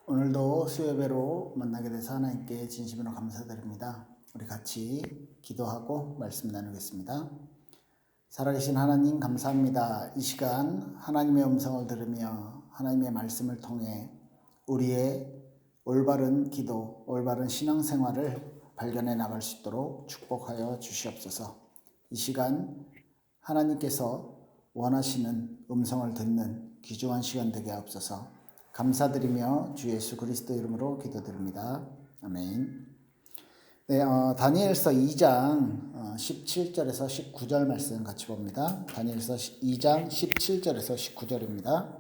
오늘도 수요예배로 만나게 돼서 하나님께 진심으로 감사드립니다. 우리 같이 기도하고 말씀 나누겠습니다. 살아계신 하나님 감사합니다. 이 시간 하나님의 음성을 들으며 하나님의 말씀을 통해 우리의 올바른 기도, 올바른 신앙생활을 발견해 나갈 수 있도록 축복하여 주시옵소서. 이 시간 하나님께서 원하시는 음성을 듣는 귀중한 시간 되게 하옵소서. 감사드리며 주 예수 그리스도 이름으로 기도드립니다. 아멘. 네, 다니엘서 2장 17절에서 19절 말씀 같이 봅니다. 다니엘서 2장 17절에서 19절입니다.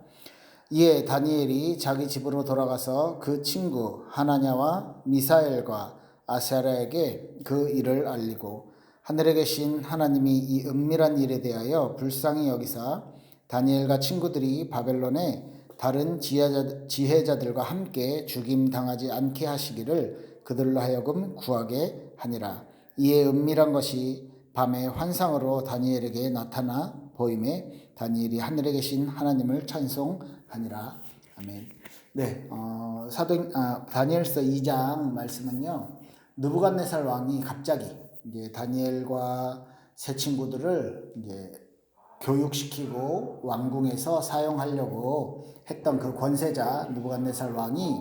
이에 다니엘이 자기 집으로 돌아가서 그 친구 하나냐와 미사엘과 아사랴에게 그 일을 알리고 하늘에 계신 하나님이 이 은밀한 일에 대하여 불쌍히 여기사 다니엘과 친구들이 바벨론에 다른 지혜자들과 함께 죽임당하지 않게 하시기를 그들로 하여금 구하게 하니라. 이에 은밀한 것이 밤에 환상으로 다니엘에게 나타나 보임에 다니엘이 하늘에 계신 하나님을 찬송하니라. 아멘. 네, 다니엘서 2장 말씀은요, 느부갓네살 왕이 갑자기 이제 다니엘과 세 친구들을 이제 교육시키고 왕궁에서 사용하려고 했던 그 권세자 느부갓네살 왕이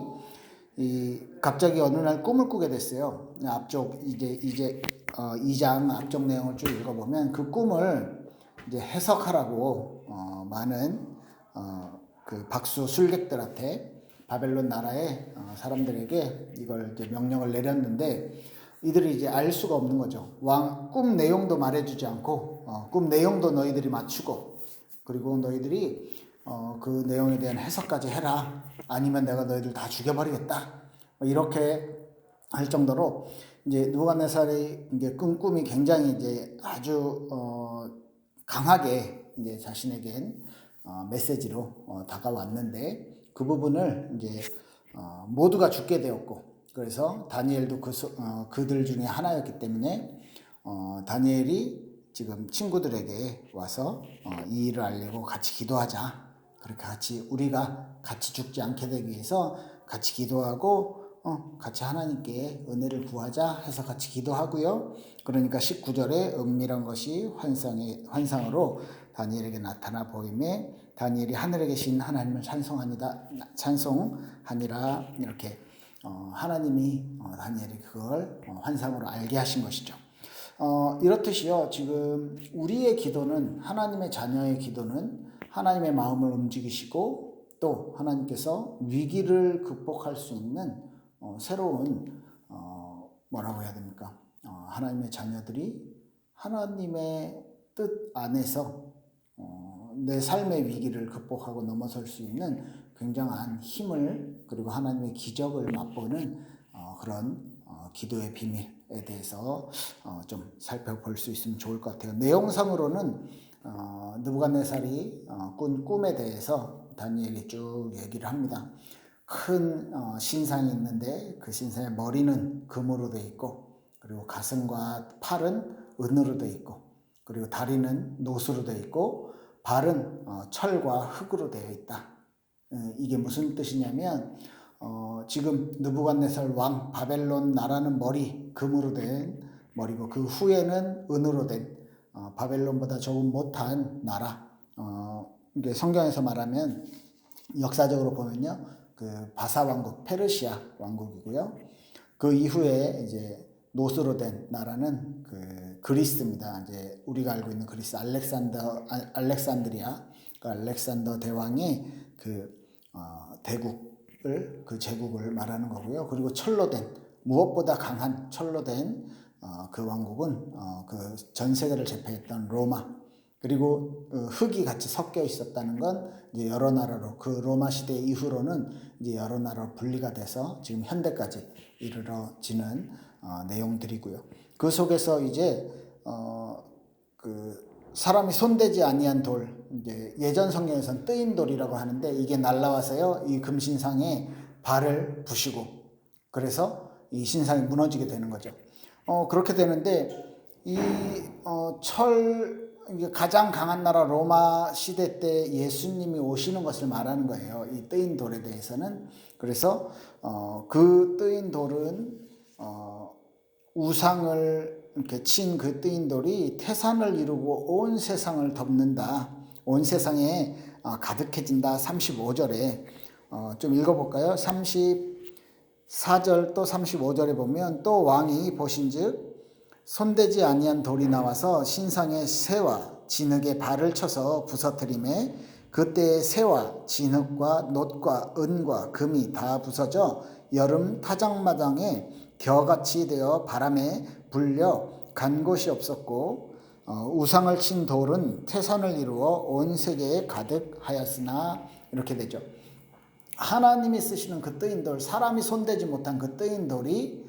갑자기 어느 날 꿈을 꾸게 됐어요. 앞쪽 이제 2장 앞쪽 내용을 쭉 읽어보면 그 꿈을 이제 해석하라고 많은 그 박수 술객들한테 바벨론 나라의 사람들에게 이걸 이제 명령을 내렸는데 이들이 이제 알 수가 없는 거죠. 꿈 내용도 말해주지 않고 꿈 내용도 너희들이 맞추고 그리고 너희들이 그 내용에 대한 해석까지 해라. 아니면 내가 너희들 다 죽여버리겠다. 이렇게 할 정도로 이제 느부갓네살의 이제 꿈이 굉장히 이제 아주 강하게 이제 자신에겐 메시지로 다가왔는데 그 부분을 이제 모두가 죽게 되었고 그래서 다니엘도 그들 중에 하나였기 때문에 다니엘이 지금 친구들에게 와서 이 일을 알리고 같이 기도하자. 그렇게 우리가 같이 죽지 않게 되기 위해서 같이 기도하고 같이 하나님께 은혜를 구하자 해서 같이 기도하고요. 그러니까 19절에 은밀한 것이 환상으로 다니엘에게 나타나 보임에 다니엘이 하늘에 계신 하나님을 찬송하니라 이렇게 하나님이 다니엘이 그걸 환상으로 알게 하신 것이죠. 이렇듯이요. 지금 우리의 기도는 하나님의 자녀의 기도는 하나님의 마음을 움직이시고 또 하나님께서 위기를 극복할 수 있는 새로운 뭐라고 해야 됩니까? 하나님의 자녀들이 하나님의 뜻 안에서 내 삶의 위기를 극복하고 넘어설 수 있는 굉장한 힘을 그리고 하나님의 기적을 맛보는 그런 기도의 비밀에 대해서 좀 살펴볼 수 있으면 좋을 것 같아요. 내용상으로는 느부갓네살이 꾼 꿈에 대해서 다니엘이 쭉 얘기를 합니다. 큰 신상이 있는데 그 신상의 머리는 금으로 되어 있고 그리고 가슴과 팔은 은으로 되어 있고 그리고 다리는 노수로 되어 있고 발은 철과 흙으로 되어 있다. 이게 무슨 뜻이냐면 지금 느부갓네살 왕 바벨론 나라는 머리 금으로 된 머리고 그 후에는 은으로 된 바벨론보다 조금 못한 나라. 이게 성경에서 말하면 역사적으로 보면요, 그 바사 왕국 페르시아 왕국이고요. 그 이후에 이제 노스로 된 나라는 그 그리스입니다. 이제 우리가 알고 있는 그리스 알렉산드리아, 그 알렉산더 대왕의 그 대국을 그 제국을 말하는 거고요. 그리고 철로 된 무엇보다 강한 철로 된 그 왕국은 그 전 세계를 제패했던 로마 그리고 흙이 같이 섞여 있었다는 건 이제 여러 나라로 그 로마 시대 이후로는 이제 여러 나라로 분리가 돼서 지금 현대까지 이르러지는 내용들이고요. 그 속에서 이제 그 사람이 손대지 아니한 돌, 이제 예전 성경에서는 뜨인 돌이라고 하는데 이게 날라와서요 이 금신상에 발을 부시고 그래서 이 신상이 무너지게 되는 거죠. 그렇게 되는데 이 가장 강한 나라 로마 시대 때 예수님이 오시는 것을 말하는 거예요. 이 뜨인 돌에 대해서는 그래서 그 뜨인 돌은 우상을 이렇게 친 그 뜨인 돌이 태산을 이루고 온 세상을 덮는다. 온 세상에 가득해진다. 35절에 좀 읽어볼까요? 34절 또 35절에 보면 또 왕이 보신즉 손대지 아니한 돌이 나와서 신상의 새와 진흙에 발을 쳐서 부서뜨리매 그때의 새와 진흙과 놋과 은과 금이 다 부서져 여름 타작마당에 겨같이 되어 바람에 불려 간 곳이 없었고 우상을 친 돌은 태산을 이루어 온 세계에 가득하였으나 이렇게 되죠. 하나님이 쓰시는 그 뜨인 돌, 사람이 손대지 못한 그 뜨인 돌이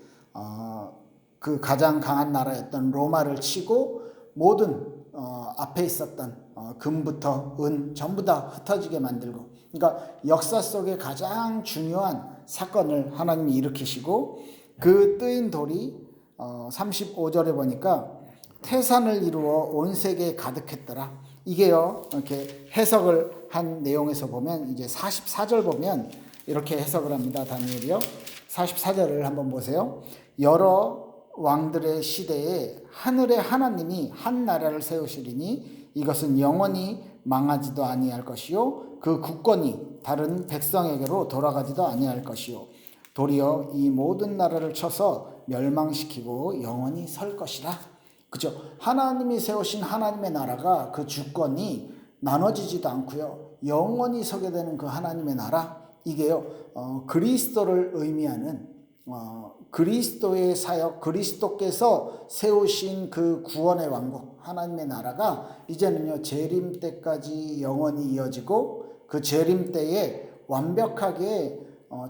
그 가장 강한 나라였던 로마를 치고 모든 앞에 있었던 금부터 은 전부 다 흩어지게 만들고, 그러니까 역사 속에 가장 중요한 사건을 하나님이 일으키시고 그 뜨인 돌이 35절에 보니까 태산을 이루어 온 세계에 가득했더라. 이게요, 이렇게 해석을 한 내용에서 보면 이제 44절 보면 이렇게 해석을 합니다. 다니엘이요. 44절을 한번 보세요. 여러 왕들의 시대에 하늘의 하나님이 한 나라를 세우시리니 이것은 영원히 망하지도 아니할 것이요 그 국권이 다른 백성에게로 돌아가지도 아니할 것이요 도리어 이 모든 나라를 쳐서 멸망시키고 영원히 설 것이라. 그죠? 하나님이 세우신 하나님의 나라가 그 주권이 나눠지지도 않고요 영원히 서게 되는 그 하나님의 나라, 이게요 그리스도를 의미하는 그리스도의 사역, 그리스도께서 세우신 그 구원의 왕국, 하나님의 나라가 이제는요 재림 때까지 영원히 이어지고 그 재림 때에 완벽하게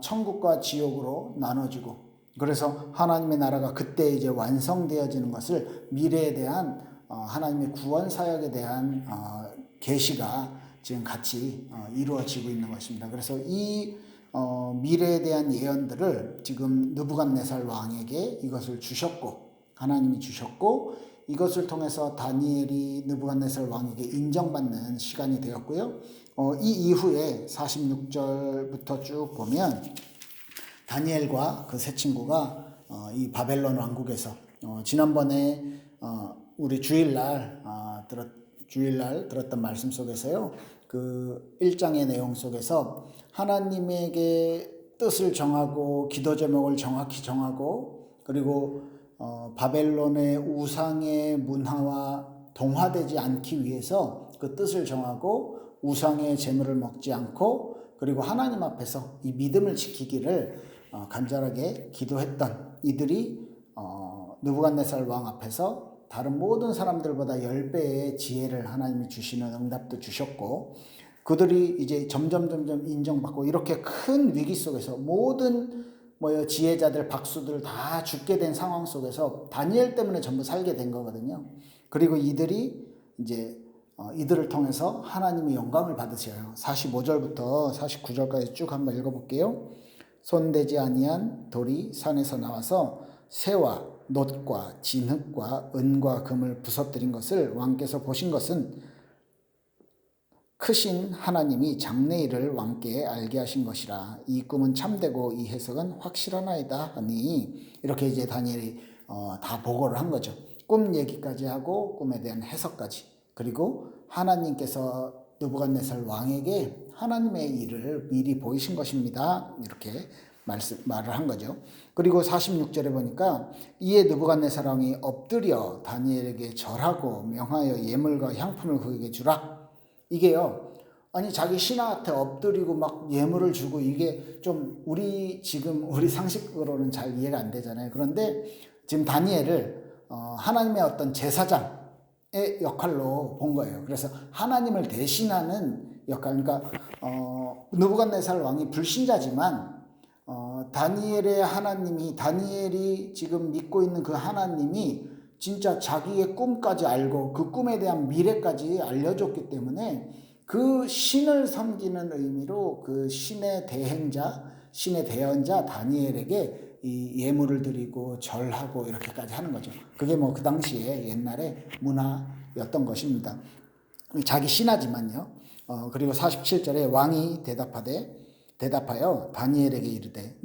천국과 지옥으로 나눠지고, 그래서 하나님의 나라가 그때 이제 완성되어지는 것을 미래에 대한 하나님의 구원 사역에 대한 계시가 지금 같이 이루어지고 있는 것입니다. 그래서 이 미래에 대한 예언들을 지금 느부갓네살 왕에게 이것을 주셨고, 하나님이 주셨고, 이것을 통해서 다니엘이 느부갓네살 왕에게 인정받는 시간이 되었고요. 이 이후에 46절부터 쭉 보면 다니엘과 그 세 친구가 이 바벨론 왕국에서 지난번에 우리 주일날 들었던 말씀 속에서요, 그 1장의 내용 속에서 하나님에게 뜻을 정하고 기도 제목을 정확히 정하고, 그리고 바벨론의 우상의 문화와 동화되지 않기 위해서 그 뜻을 정하고 우상의 재물을 먹지 않고, 그리고 하나님 앞에서 이 믿음을 지키기를 간절하게 기도했던 이들이 느부갓네살 왕 앞에서 다른 모든 사람들보다 10배의 지혜를 하나님이 주시는 응답도 주셨고, 그들이 이제 점점 인정받고 이렇게 큰 위기 속에서 모든 지혜자들, 박수들 다 죽게 된 상황 속에서 다니엘 때문에 전부 살게 된 거거든요. 그리고 이들이 이제 이들을 통해서 하나님이 영광을 받으셔요. 45절부터 49절까지 쭉 한번 읽어볼게요. 손대지 아니한 돌이 산에서 나와서 새와 놋과 진흙과 은과 금을 부서뜨린 것을 왕께서 보신 것은 크신 하나님이 장래일을 왕께 알게 하신 것이라. 이 꿈은 참되고 이 해석은 확실하나이다 하니, 이렇게 이제 다니엘이 다 보고를 한 거죠. 꿈 얘기까지 하고 꿈에 대한 해석까지. 그리고 하나님께서 느부갓네살 왕에게 하나님의 일을 미리 보이신 것입니다. 이렇게 말을 한 거죠. 그리고 46절에 보니까 이에 느부갓네살 왕이 엎드려 다니엘에게 절하고 명하여 예물과 향품을 그에게 주라. 이게요, 아니 자기 신하한테 엎드리고 막 예물을 주고, 이게 좀 우리 상식으로는 잘 이해가 안 되잖아요. 그런데 지금 다니엘을 하나님의 어떤 제사장의 역할로 본 거예요. 그래서 하나님을 대신하는 역할, 그러니까 느부갓네살 왕이 불신자지만 다니엘의 하나님이, 다니엘이 지금 믿고 있는 그 하나님이 진짜 자기의 꿈까지 알고 그 꿈에 대한 미래까지 알려줬기 때문에 그 신을 섬기는 의미로 그 신의 대행자, 신의 대언자 다니엘에게 이 예물을 드리고 절하고 이렇게까지 하는 거죠. 그게 그 당시에 옛날에 문화였던 것입니다. 자기 신하지만요. 그리고 47절에 왕이 대답하되 대답하여 다니엘에게 이르되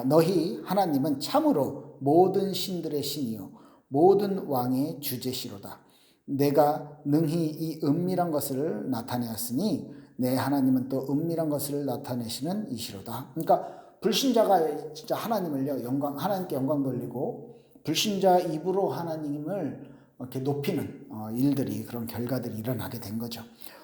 너희 하나님은 참으로 모든 신들의 신이요 모든 왕의 주제시로다. 내가 능히 이 은밀한 것을 나타내었으니 내 하나님은 또 은밀한 것을 나타내시는 이시로다. 그러니까 불신자가 진짜 하나님을요 하나님께 영광 돌리고 불신자 입으로 하나님을 이렇게 높이는 일들이 그런 결과들이 일어나게 된 거죠.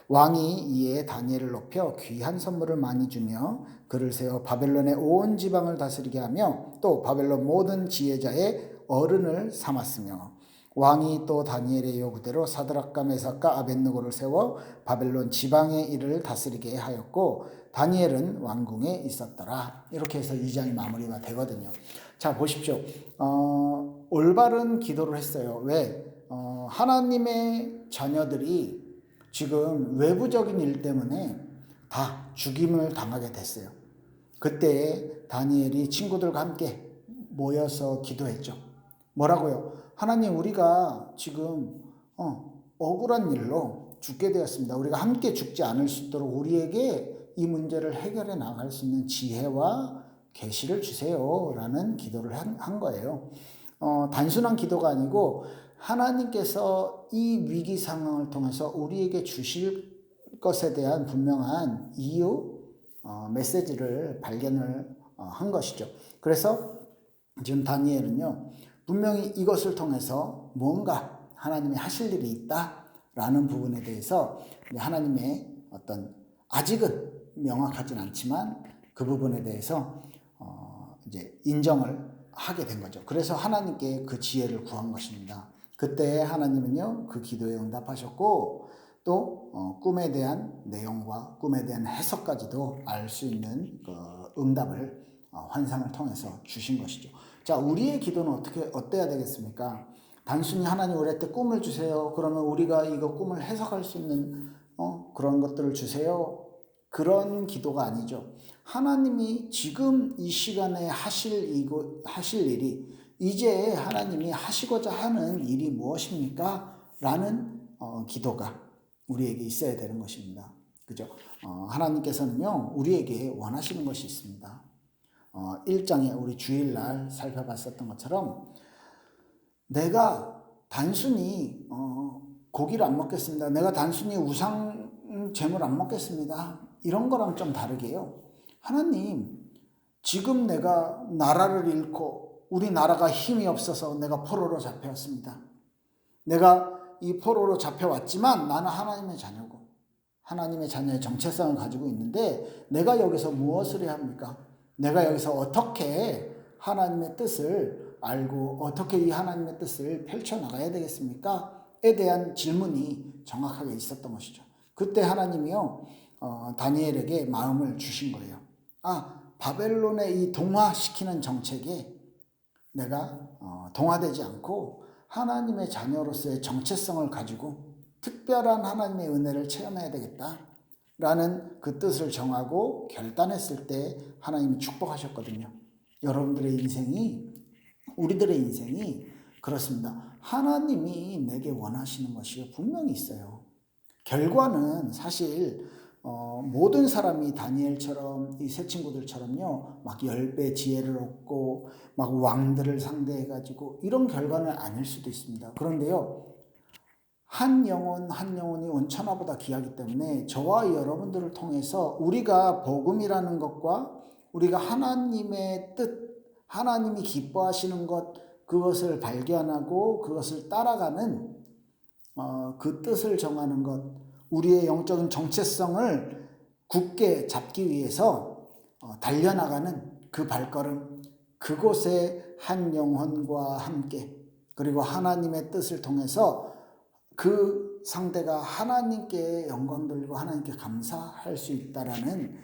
왕이 이에 다니엘을 높여 귀한 선물을 많이 주며 그를 세워 바벨론의 온 지방을 다스리게 하며 또 바벨론 모든 지혜자의 어른을 삼았으며 왕이 또 다니엘의 요구대로 사드락과 메삭과 아벳느고를 세워 바벨론 지방의 일을 다스리게 하였고 다니엘은 왕궁에 있었더라. 이렇게 해서 2장이 마무리가 되거든요. 자, 보십시오. 올바른 기도를 했어요. 왜? 하나님의 자녀들이 지금 외부적인 일 때문에 다 죽임을 당하게 됐어요. 그때 다니엘이 친구들과 함께 모여서 기도했죠. 뭐라고요? 하나님, 우리가 지금 억울한 일로 죽게 되었습니다. 우리가 함께 죽지 않을 수 있도록 우리에게 이 문제를 해결해 나갈 수 있는 지혜와 계시를 주세요 라는 기도를 한 거예요. 단순한 기도가 아니고 하나님께서 이 위기 상황을 통해서 우리에게 주실 것에 대한 분명한 이유, 메시지를 발견을 한 것이죠. 그래서 지금 다니엘은요, 분명히 이것을 통해서 뭔가 하나님이 하실 일이 있다라는 부분에 대해서 하나님의 어떤 아직은 명확하진 않지만 그 부분에 대해서 이제 인정을 하게 된 거죠. 그래서 하나님께 그 지혜를 구한 것입니다. 그때 하나님은요 그 기도에 응답하셨고 또 꿈에 대한 내용과 꿈에 대한 해석까지도 알 수 있는 그 응답을 환상을 통해서 주신 것이죠. 자, 우리의 기도는 어때야 되겠습니까? 단순히 하나님 우리한테 꿈을 주세요. 그러면 우리가 이거 꿈을 해석할 수 있는 그런 것들을 주세요. 그런 기도가 아니죠. 하나님이 지금 이 시간에 하실 일이 이제 하나님이 하시고자 하는 일이 무엇입니까? 라는 기도가 우리에게 있어야 되는 것입니다. 그죠? 하나님께서는요, 우리에게 원하시는 것이 있습니다. 1장에 우리 주일날 살펴봤었던 것처럼 내가 단순히 고기를 안 먹겠습니다. 내가 단순히 우상 제물 안 먹겠습니다. 이런 거랑 좀 다르게요. 하나님, 지금 내가 나라를 잃고 우리 나라가 힘이 없어서 내가 포로로 잡혀왔습니다. 내가 이 포로로 잡혀왔지만 나는 하나님의 자녀고 하나님의 자녀의 정체성을 가지고 있는데 내가 여기서 무엇을 해야 합니까? 내가 여기서 어떻게 하나님의 뜻을 알고 어떻게 이 하나님의 뜻을 펼쳐나가야 되겠습니까? 에 대한 질문이 정확하게 있었던 것이죠. 그때 하나님이요 다니엘에게 마음을 주신 거예요. 바벨론의 이 동화시키는 정책에 내가 동화되지 않고 하나님의 자녀로서의 정체성을 가지고 특별한 하나님의 은혜를 체험해야 되겠다라는 그 뜻을 정하고 결단했을 때 하나님이 축복하셨거든요. 여러분들의 인생이, 우리들의 인생이 그렇습니다. 하나님이 내게 원하시는 것이 분명히 있어요. 결과는 사실 모든 사람이 다니엘처럼 이 세 친구들처럼요 막 10배 지혜를 얻고 막 왕들을 상대해가지고 이런 결과는 아닐 수도 있습니다. 그런데요 한 영혼 한 영혼이 온천하보다 귀하기 때문에 저와 여러분들을 통해서 우리가 복음이라는 것과 우리가 하나님의 뜻, 하나님이 기뻐하시는 것, 그것을 발견하고 그것을 따라가는 그 뜻을 정하는 것, 우리의 영적인 정체성을 굳게 잡기 위해서 달려나가는 그 발걸음, 그곳에 한 영혼과 함께 그리고 하나님의 뜻을 통해서 그 상대가 하나님께 영광 돌리고 하나님께 감사할 수 있다라는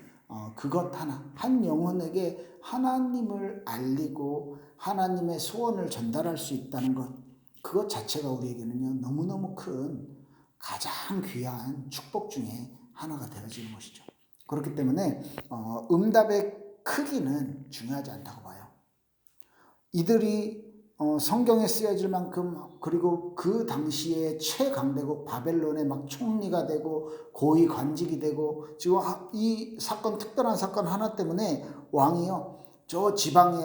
그것 하나, 한 영혼에게 하나님을 알리고 하나님의 소원을 전달할 수 있다는 것, 그것 자체가 우리에게는요 너무너무 큰 가장 귀한 축복 중에 하나가 되어지는 것이죠. 그렇기 때문에 응답의 크기는 중요하지 않다고 봐요. 이들이 성경에 쓰여질 만큼, 그리고 그 당시에 최강대국 바벨론의 막 총리가 되고 고위 관직이 되고, 지금 이 사건, 특별한 사건 하나 때문에 왕이요 저 지방에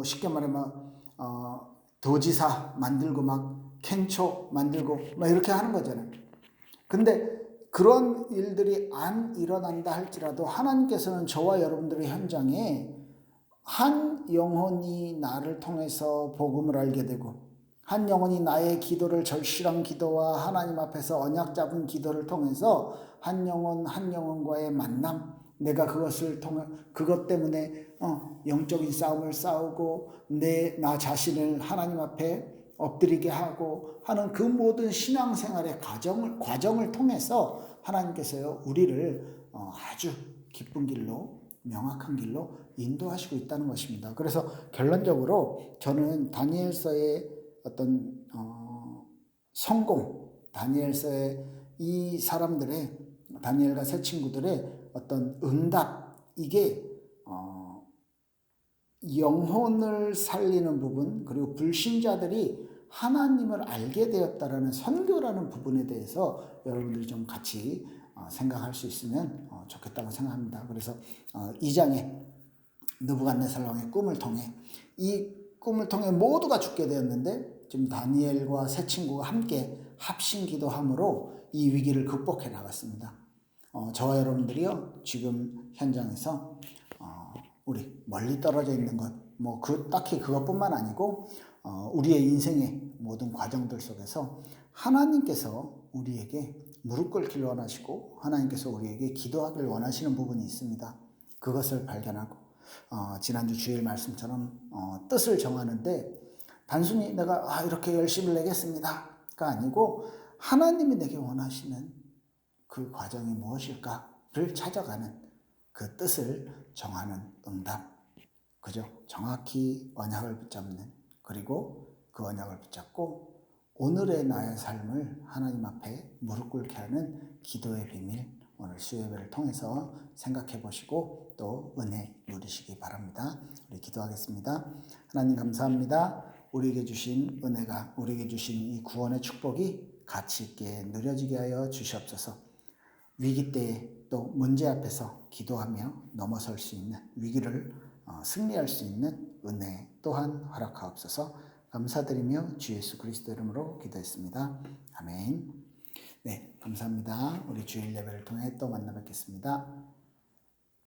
쉽게 말하면 도지사 만들고 막 켄초 만들고 막 이렇게 하는 거잖아요. 근데 그런 일들이 안 일어난다 할지라도 하나님께서는 저와 여러분들의 현장에 한 영혼이 나를 통해서 복음을 알게 되고, 한 영혼이 나의 기도를, 절실한 기도와 하나님 앞에서 언약 잡은 기도를 통해서 한 영혼 한 영혼과의 만남, 내가 그것을 통해 그것 때문에 영적인 싸움을 싸우고 나 자신을 하나님 앞에 엎드리게 하고 하는 그 모든 신앙생활의 과정을 통해서 하나님께서요 우리를 아주 기쁜 길로, 명확한 길로 인도하시고 있다는 것입니다. 그래서 결론적으로 저는 다니엘서의 어떤 성공, 다니엘서의 이 사람들의, 다니엘과 세 친구들의 어떤 응답, 이게 영혼을 살리는 부분, 그리고 불신자들이 하나님을 알게 되었다라는 선교라는 부분에 대해서 여러분들이 좀 같이 생각할 수 있으면 좋겠다고 생각합니다. 그래서 2장에 느부갓네살 왕의 꿈을 통해, 이 꿈을 통해 모두가 죽게 되었는데 지금 다니엘과 세 친구가 함께 합심 기도함으로 이 위기를 극복해 나갔습니다. 저와 여러분들이요 지금 현장에서 우리 멀리 떨어져 있는 것, 딱히 그것뿐만 아니고 우리의 인생의 모든 과정들 속에서 하나님께서 우리에게 무릎 꿇기를 원하시고 하나님께서 우리에게 기도하기를 원하시는 부분이 있습니다. 그것을 발견하고 지난주 주일 말씀처럼 뜻을 정하는데 단순히 내가 이렇게 열심을 내겠습니다가 아니고 하나님이 내게 원하시는 그 과정이 무엇일까를 찾아가는 그 뜻을 정하는 응답, 그죠? 정확히 언약을 붙잡는, 그리고 그 언약을 붙잡고 오늘의 나의 삶을 하나님 앞에 무릎 꿇게 하는 기도의 비밀, 오늘 수요예배를 통해서 생각해 보시고 또 은혜 누리시기 바랍니다. 우리 기도하겠습니다. 하나님 감사합니다. 우리에게 주신 은혜가, 우리에게 주신 이 구원의 축복이 가치 있게 누려지게 하여 주시옵소서. 위기 때에 또 문제 앞에서 기도하며 넘어설 수 있는, 위기를 승리할 수 있는 은혜 또한 허락하옵소서. 감사드리며 주 예수 그리스도 이름으로 기도했습니다. 아멘. 네, 감사합니다. 우리 주일 예배를 통해 또 만나 뵙겠습니다.